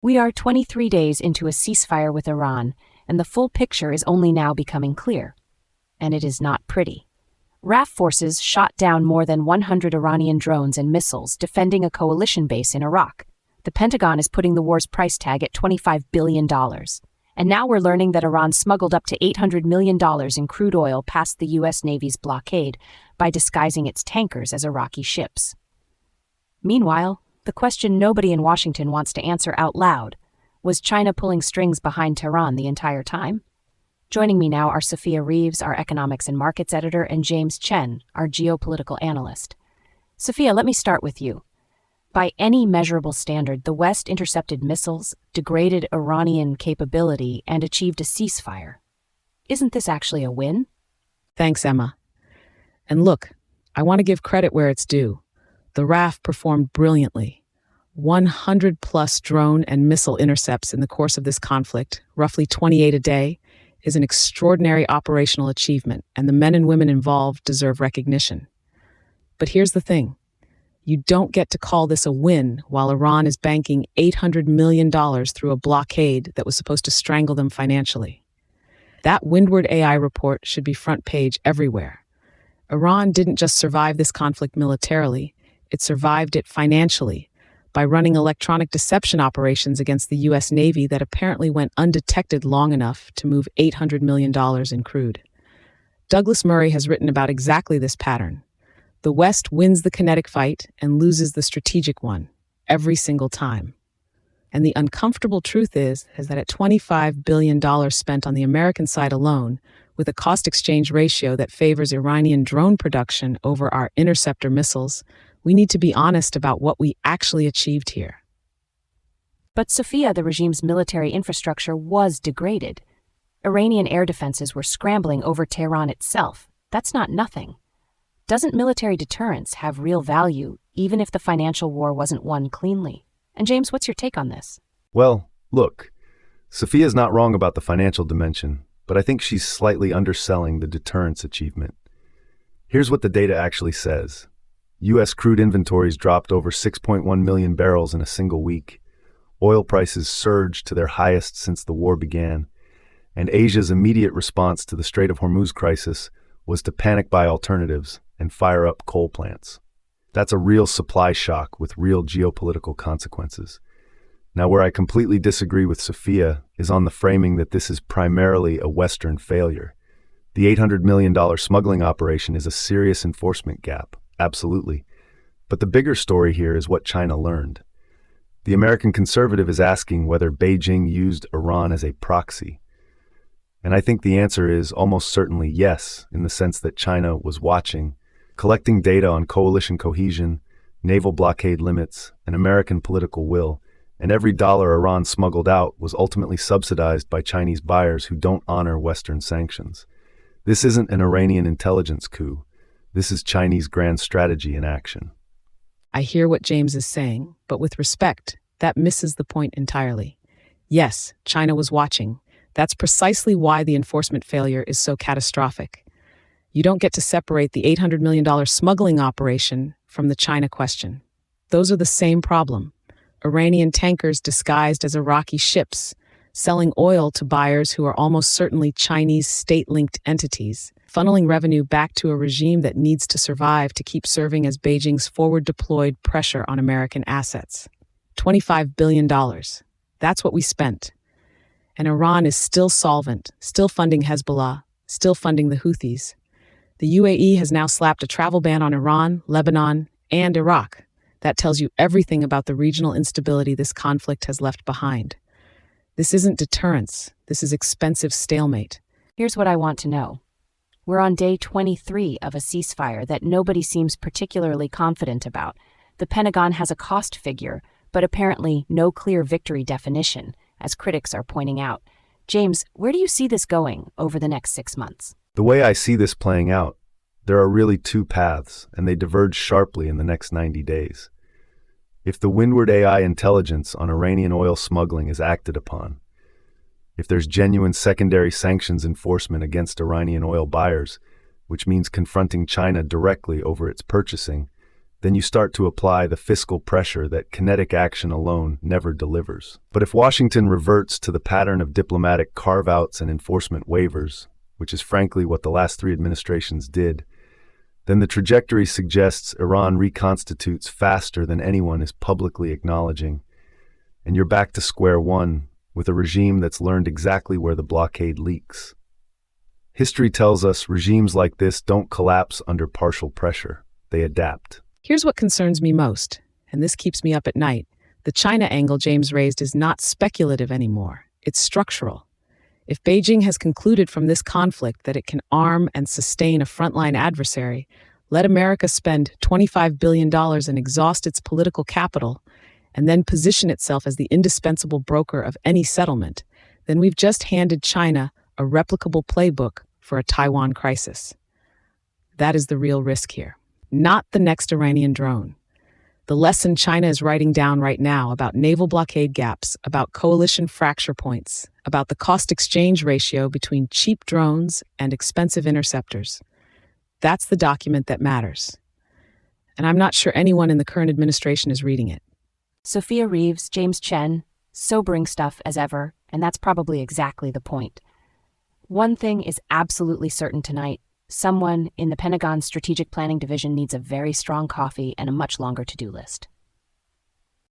We are 23 days into a ceasefire with Iran, and the full picture is only now becoming clear. And it is not pretty. RAF forces shot down more than 100 Iranian drones and missiles defending a coalition base in Iraq. The Pentagon is putting the war's price tag at $25 billion. And now we're learning that Iran smuggled up to $800 million in crude oil past the U.S. Navy's blockade by disguising its tankers as Iraqi ships. Meanwhile, the question nobody in Washington wants to answer out loud: was China pulling strings behind Tehran the entire time? Joining me now are Sophia Reeves, our economics and markets editor, and James Chen, our geopolitical analyst. Sophia, let me start with you. By any measurable standard, the West intercepted missiles, degraded Iranian capability, and achieved a ceasefire. Isn't this actually a win? Thanks, Emma. And look, I want to give credit where it's due. The RAF performed brilliantly. 100-plus drone and missile intercepts in the course of this conflict, roughly 28 a day, is an extraordinary operational achievement, and the men and women involved deserve recognition. But here's the thing. You don't get to call this a win while Iran is banking $800 million through a blockade that was supposed to strangle them financially. That Windward AI report should be front page everywhere. Iran didn't just survive this conflict militarily, it survived it financially by running electronic deception operations against the U.S. Navy that apparently went undetected long enough to move $800 million in crude. Douglas Murray has written about exactly this pattern. The West wins the kinetic fight and loses the strategic one, every single time. And the uncomfortable truth is that at $25 billion spent on the American side alone, with a cost-exchange ratio that favors Iranian drone production over our interceptor missiles, we need to be honest about what we actually achieved here. But Sophia, the regime's military infrastructure was degraded. Iranian air defenses were scrambling over Tehran itself. That's not nothing. Doesn't military deterrence have real value, even if the financial war wasn't won cleanly? And James, what's your take on this? Well, look, Sophia's not wrong about the financial dimension, but I think she's slightly underselling the deterrence achievement. Here's what the data actually says. U.S. crude inventories dropped over 6.1 million barrels in a single week. Oil prices surged to their highest since the war began. And Asia's immediate response to the Strait of Hormuz crisis was to panic buy alternatives and fire up coal plants. That's a real supply shock with real geopolitical consequences. Now, where I completely disagree with Sophia is on the framing that this is primarily a Western failure. The $800 million smuggling operation is a serious enforcement gap. Absolutely. But the bigger story here is what China learned. The American conservative is asking whether Beijing used Iran as a proxy. And I think the answer is almost certainly yes, in the sense that China was watching, collecting data on coalition cohesion, naval blockade limits, and American political will, and every dollar Iran smuggled out was ultimately subsidized by Chinese buyers who don't honor Western sanctions. This isn't an Iranian intelligence coup. This is Chinese grand strategy in action. I hear what James is saying, but with respect, that misses the point entirely. Yes, China was watching. That's precisely why the enforcement failure is so catastrophic. You don't get to separate the $800 million smuggling operation from the China question. Those are the same problem. Iranian tankers disguised as Iraqi ships, selling oil to buyers who are almost certainly Chinese state-linked entities, funneling revenue back to a regime that needs to survive to keep serving as Beijing's forward-deployed pressure on American assets. $25 billion. That's what we spent. And Iran is still solvent, still funding Hezbollah, still funding the Houthis. The UAE has now slapped a travel ban on Iran, Lebanon, and Iraq. That tells you everything about the regional instability this conflict has left behind. This isn't deterrence. This is expensive stalemate. Here's what I want to know. We're on day 23 of a ceasefire that nobody seems particularly confident about. The Pentagon has a cost figure, but apparently no clear victory definition, as critics are pointing out. James, where do you see this going over the next 6 months? The way I see this playing out, there are really two paths, and they diverge sharply in the next 90 days. If the Windward AI intelligence on Iranian oil smuggling is acted upon, if there's genuine secondary sanctions enforcement against Iranian oil buyers, which means confronting China directly over its purchasing, then you start to apply the fiscal pressure that kinetic action alone never delivers. But if Washington reverts to the pattern of diplomatic carve-outs and enforcement waivers, which is frankly what the last 3 administrations did, then the trajectory suggests Iran reconstitutes faster than anyone is publicly acknowledging, and you're back to square one with a regime that's learned exactly where the blockade leaks. History tells us regimes like this don't collapse under partial pressure. They adapt. Here's what concerns me most, and this keeps me up at night. The China angle James raised is not speculative anymore. It's structural. If Beijing has concluded from this conflict that it can arm and sustain a frontline adversary, let America spend $25 billion and exhaust its political capital, and then position itself as the indispensable broker of any settlement, then we've just handed China a replicable playbook for a Taiwan crisis. That is the real risk here, not the next Iranian drone. The lesson China is writing down right now about naval blockade gaps, about coalition fracture points, about the cost exchange ratio between cheap drones and expensive interceptors. That's the document that matters. And I'm not sure anyone in the current administration is reading it. Sophia Reeves, James Chen, sobering stuff as ever, and that's probably exactly the point. One thing is absolutely certain tonight. Someone in the Pentagon Strategic Planning Division needs a very strong coffee and a much longer to-do list.